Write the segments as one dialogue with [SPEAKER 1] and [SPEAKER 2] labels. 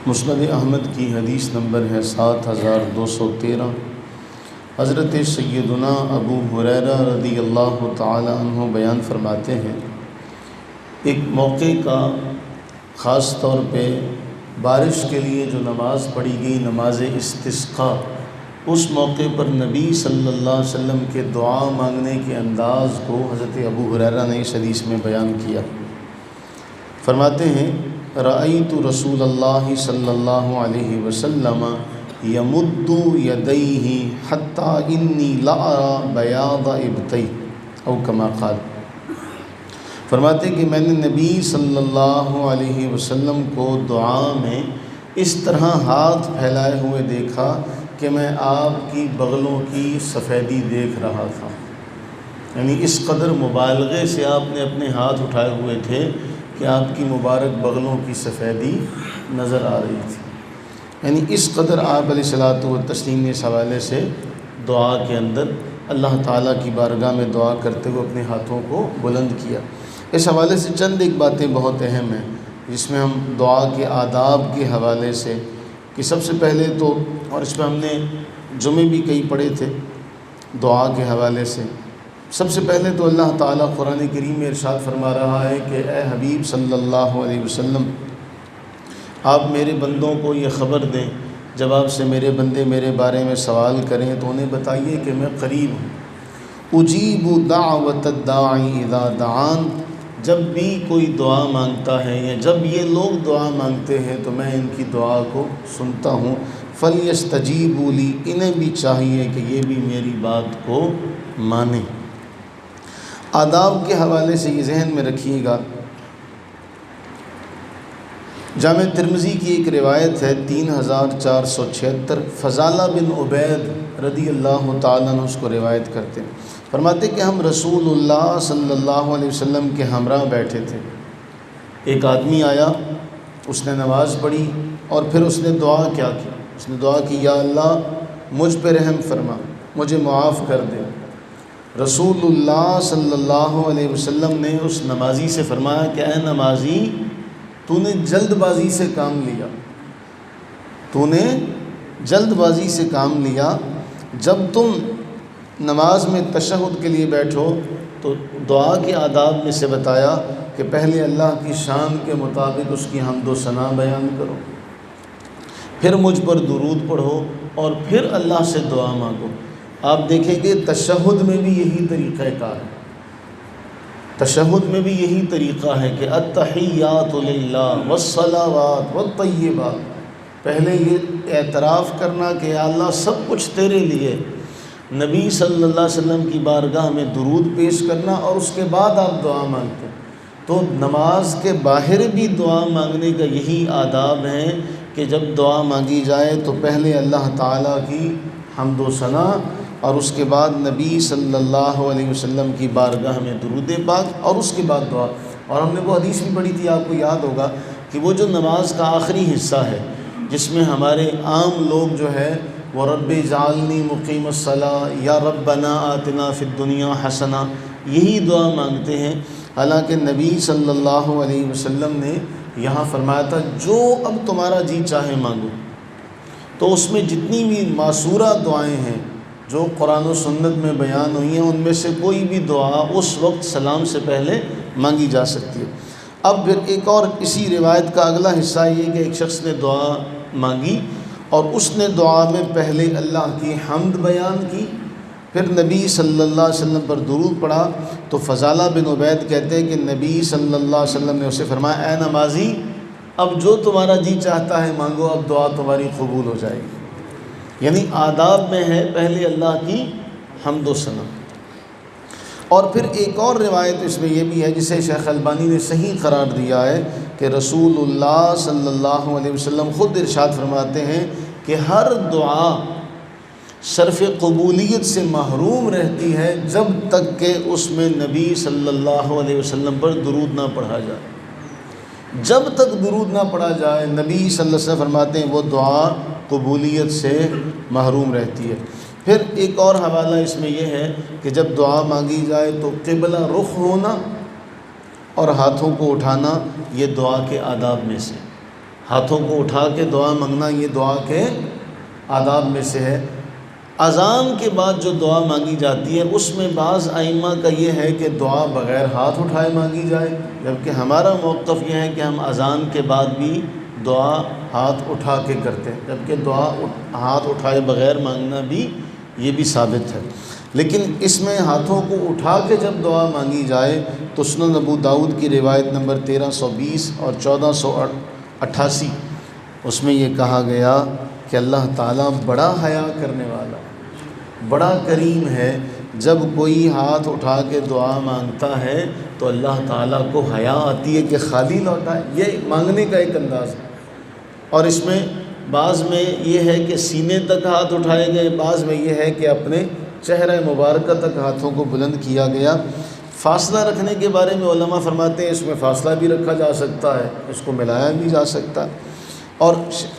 [SPEAKER 1] مسند احمد کی حدیث نمبر ہے 7213۔ حضرت سیدنا ابو ہریرہ رضی اللہ تعالی عنہ بیان فرماتے ہیں، ایک موقع کا خاص طور پہ بارش کے لیے جو نماز پڑھی گئی، نماز استسقاء، اس موقع پر نبی صلی اللہ علیہ وسلم کے دعا مانگنے کے انداز کو حضرت ابو ہریرہ نے اس حدیث میں بیان کیا۔ فرماتے ہیں، رأیت رسول اللہ صلی اللہ علیہ وسلم یمد یدیہ حتی انی لأری بیاض ابطیہ او کما قال۔ فرماتے کہ میں نے نبی صلی اللہ علیہ وسلم کو دعا میں اس طرح ہاتھ پھیلائے ہوئے دیکھا کہ میں آپ کی بغلوں کی سفیدی دیکھ رہا تھا، یعنی اس قدر مبالغے سے آپ نے اپنے ہاتھ اٹھائے ہوئے تھے کہ آپ کی مبارک بغلوں کی سفیدی نظر آ رہی تھی، یعنی اس قدر آپ علیہ الصلوۃ والتسلیم نے اس حوالے سے دعا کے اندر اللہ تعالیٰ کی بارگاہ میں دعا کرتے ہوئے اپنے ہاتھوں کو بلند کیا۔ اس حوالے سے چند ایک باتیں بہت اہم ہیں جس میں ہم دعا کے آداب کے حوالے سے کہ سب سے پہلے تو، اور اس میں ہم نے جمعے بھی کئی پڑھے تھے دعا کے حوالے سے، سب سے پہلے تو اللہ تعالیٰ قرآن کریم میں ارشاد فرما رہا ہے کہ اے حبیب صلی اللہ علیہ وسلم، آپ میرے بندوں کو یہ خبر دیں، جب آپ سے میرے بندے میرے بارے میں سوال کریں تو انہیں بتائیے کہ میں قریب ہوں، اجیب دعوت الداعی اذا دعان، جب بھی کوئی دعا مانگتا ہے یا جب یہ لوگ دعا مانگتے ہیں تو میں ان کی دعا کو سنتا ہوں، فلیستجیبوا لی، انہیں بھی چاہیے کہ یہ بھی میری بات کو مانیں۔ آداب کے حوالے سے یہ ذہن میں رکھیے گا، جامع ترمذی کی ایک روایت ہے 3476، فضالہ بن عبید رضی اللہ تعالیٰ عنہ اس کو روایت کرتے ہیں۔ فرماتے کہ ہم رسول اللہ صلی اللہ علیہ وسلم کے ہمراہ بیٹھے تھے، ایک آدمی آیا، اس نے نماز پڑھی اور پھر اس نے دعا کیا کی، اس نے دعا کی، یا اللہ مجھ پہ رحم فرما، مجھے معاف کر دے۔ رسول اللہ صلی اللہ علیہ وسلم نے اس نمازی سے فرمایا کہ اے نمازی، تو نے جلد بازی سے کام لیا، تو نے جلد بازی سے کام لیا، جب تم نماز میں تشہد کے لیے بیٹھو تو دعا کے آداب میں سے بتایا کہ پہلے اللہ کی شان کے مطابق اس کی حمد و ثنا بیان کرو، پھر مجھ پر درود پڑھو اور پھر اللہ سے دعا مانگو۔ آپ دیکھیں گے تشہد میں بھی یہی طریقہ کار ہے، تشہد میں بھی یہی طریقہ ہے کہ التحیات للہ والصلوات والطیبات، پہلے یہ اعتراف کرنا کہ یا اللہ سب کچھ تیرے لیے، نبی صلی اللہ علیہ وسلم کی بارگاہ میں درود پیش کرنا اور اس کے بعد آپ دعا مانگتے ہیں۔ تو نماز کے باہر بھی دعا مانگنے کا یہی آداب ہے کہ جب دعا مانگی جائے تو پہلے اللہ تعالیٰ کی حمد و ثنا اور اس کے بعد نبی صلی اللہ علیہ وسلم کی بارگاہ میں درود پاک اور اس کے بعد دعا۔ اور ہم نے وہ حدیث بھی پڑھی تھی، آپ کو یاد ہوگا کہ وہ جو نماز کا آخری حصہ ہے جس میں ہمارے عام لوگ جو ہے وہ رب اجعلنی مقیم الصلاۃ یا ربنا آتنا فی الدنیا حسنہ، یہی دعا مانگتے ہیں، حالانکہ نبی صلی اللہ علیہ وسلم نے یہاں فرمایا تھا جو اب تمہارا جی چاہے مانگو۔ تو اس میں جتنی بھی معصورہ دعائیں ہیں جو قرآن و سنت میں بیان ہوئی ہیں، ان میں سے کوئی بھی دعا اس وقت سلام سے پہلے مانگی جا سکتی ہے۔ اب پھر ایک اور اسی روایت کا اگلا حصہ یہ کہ ایک شخص نے دعا مانگی اور اس نے دعا میں پہلے اللہ کی حمد بیان کی، پھر نبی صلی اللہ علیہ وسلم پر درود پڑھا، تو فضالہ بن عبید کہتے ہیں کہ نبی صلی اللہ علیہ وسلم نے اسے فرمایا، اے نمازی اب جو تمہارا جی چاہتا ہے مانگو، اب دعا تمہاری قبول ہو جائے گی۔ یعنی آداب میں ہے پہلے اللہ کی حمد و ثنا۔ اور پھر ایک اور روایت اس میں یہ بھی ہے جسے شیخ البانی نے صحیح قرار دیا ہے کہ رسول اللہ صلی اللہ علیہ وسلم خود ارشاد فرماتے ہیں کہ ہر دعا شرف قبولیت سے محروم رہتی ہے جب تک کہ اس میں نبی صلی اللہ علیہ وسلم پر درود نہ پڑھا جائے۔ جب تک درود نہ پڑھا جائے نبی صلی اللہ علیہ وسلم فرماتے ہیں وہ دعا قبولیت سے محروم رہتی ہے۔ پھر ایک اور حوالہ اس میں یہ ہے کہ جب دعا مانگی جائے تو قبلہ رخ ہونا اور ہاتھوں کو اٹھانا یہ دعا کے آداب میں سے، ہاتھوں کو اٹھا کے دعا مانگنا یہ دعا کے آداب میں سے ہے۔ اذان کے بعد جو دعا مانگی جاتی ہے اس میں بعض ائمہ کا یہ ہے کہ دعا بغیر ہاتھ اٹھائے مانگی جائے، جبکہ ہمارا موقف یہ ہے کہ ہم اذان کے بعد بھی دعا ہاتھ اٹھا کے کرتے ہیں، جبکہ دعا ہاتھ اٹھائے بغیر مانگنا بھی یہ بھی ثابت ہے۔ لیکن اس میں ہاتھوں کو اٹھا کے جب دعا مانگی جائے تو سنن ابو داؤد کی روایت نمبر 1320 اور 1488 اس میں یہ کہا گیا کہ اللہ تعالیٰ بڑا حیا کرنے والا، بڑا کریم ہے، جب کوئی ہاتھ اٹھا کے دعا مانگتا ہے تو اللہ تعالیٰ کو حیا آتی ہے کہ خالی لوٹائے۔ یہ مانگنے کا ایک انداز ہے، اور اس میں بعض میں یہ ہے کہ سینے تک ہاتھ اٹھائے گئے، بعض میں یہ ہے کہ اپنے چہرہ مبارکہ تک ہاتھوں کو بلند کیا گیا۔ فاصلہ رکھنے کے بارے میں علماء فرماتے ہیں اس میں فاصلہ بھی رکھا جا سکتا ہے، اس کو ملایا بھی جا سکتا ہے۔ اور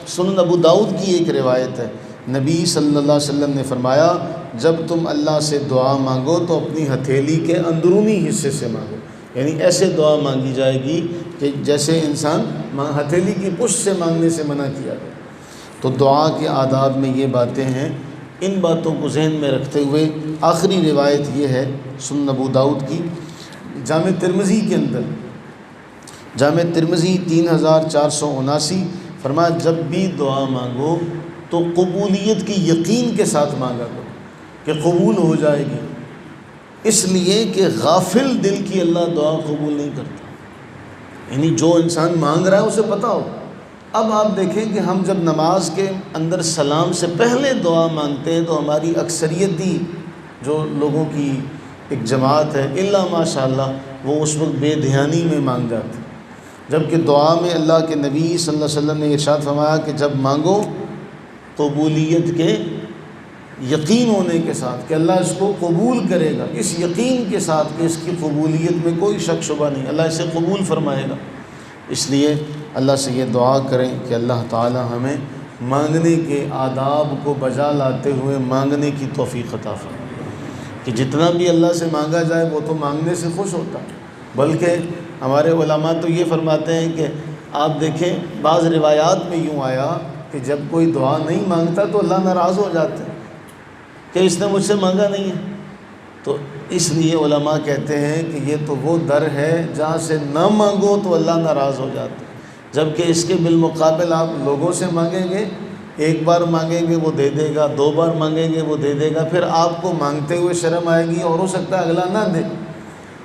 [SPEAKER 1] سنن ابو داؤد کی ایک روایت ہے، نبی صلی اللہ علیہ وسلم نے فرمایا جب تم اللہ سے دعا مانگو تو اپنی ہتھیلی کے اندرونی حصے سے مانگو، یعنی ایسے دعا مانگی جائے گی کہ جیسے انسان ہتھیلی کی پشت سے مانگنے سے منع کیا گیا۔ تو دعا کے آداب میں یہ باتیں ہیں، ان باتوں کو ذہن میں رکھتے ہوئے آخری روایت یہ ہے سنن ابو داؤد کی، جامع ترمذی کے اندر، جامع ترمذی 3479 فرمایا جب بھی دعا مانگو تو قبولیت کی یقین کے ساتھ مانگا کرو کہ قبول ہو جائے گی، اس لیے کہ غافل دل کی اللہ دعا قبول نہیں کرتا، یعنی جو انسان مانگ رہا ہے اسے پتہ ہو۔ اب آپ دیکھیں کہ ہم جب نماز کے اندر سلام سے پہلے دعا مانگتے ہیں تو ہماری اکثریتی جو لوگوں کی ایک جماعت ہے الا ماشاء اللہ وہ اس وقت بے دھیانی میں مانگ جاتے ہیں، جبکہ دعا میں اللہ کے نبی صلی اللہ علیہ وسلم نے ارشاد فرمایا کہ جب مانگو قبولیت کے یقین ہونے کے ساتھ کہ اللہ اس کو قبول کرے گا، اس یقین کے ساتھ کہ اس کی قبولیت میں کوئی شک شبہ نہیں، اللہ اسے قبول فرمائے گا۔ اس لیے اللہ سے یہ دعا کریں کہ اللہ تعالی ہمیں مانگنے کے آداب کو بجا لاتے ہوئے مانگنے کی توفیق عطا فرمائے، کہ جتنا بھی اللہ سے مانگا جائے وہ تو مانگنے سے خوش ہوتا ہے، بلکہ ہمارے علماء تو یہ فرماتے ہیں کہ آپ دیکھیں بعض روایات میں یوں آیا کہ جب کوئی دعا نہیں مانگتا تو اللہ ناراض ہو جاتے ہیں کہ اس نے مجھ سے مانگا نہیں ہے۔ تو اس لیے علماء کہتے ہیں کہ یہ تو وہ در ہے جہاں سے نہ مانگو تو اللہ ناراض ہو جاتا ہے، جبکہ اس کے بالمقابل آپ لوگوں سے مانگیں گے، ایک بار مانگیں گے وہ دے دے گا، دو بار مانگیں گے وہ دے دے گا، پھر آپ کو مانگتے ہوئے شرم آئے گی اور ہو سکتا ہے اگلا نہ دے۔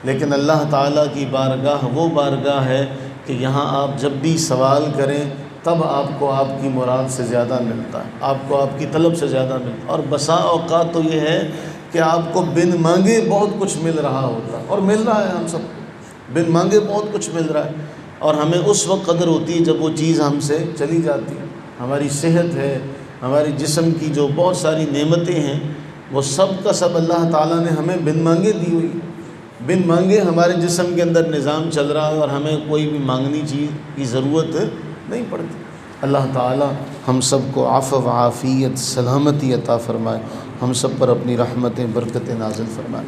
[SPEAKER 1] لیکن اللہ تعالیٰ کی بارگاہ وہ بارگاہ ہے کہ یہاں آپ جب بھی سوال کریں تب آپ کو آپ کی مراد سے زیادہ ملتا ہے، آپ کو آپ کی طلب سے زیادہ ملتا ہے۔ اور بسا اوقات تو یہ ہے کہ آپ کو بن مانگے بہت کچھ مل رہا ہوتا ہے، اور مل رہا ہے، ہم سب کو بن مانگے بہت کچھ مل رہا ہے، اور ہمیں اس وقت قدر ہوتی ہے جب وہ چیز ہم سے چلی جاتی ہے۔ ہماری صحت ہے، ہماری جسم کی جو بہت ساری نعمتیں ہیں، وہ سب کا سب اللہ تعالیٰ نے ہمیں بن مانگے دی ہوئی، بن مانگے ہمارے جسم کے اندر نظام چل رہا ہے، اور ہمیں کوئی بھی مانگنی چیز کی ضرورت نہیں پڑتی۔ اللہ تعالیٰ ہم سب کو عفو و عافیت سلامتی عطا فرمائے، ہم سب پر اپنی رحمتیں برکتیں نازل فرمائے۔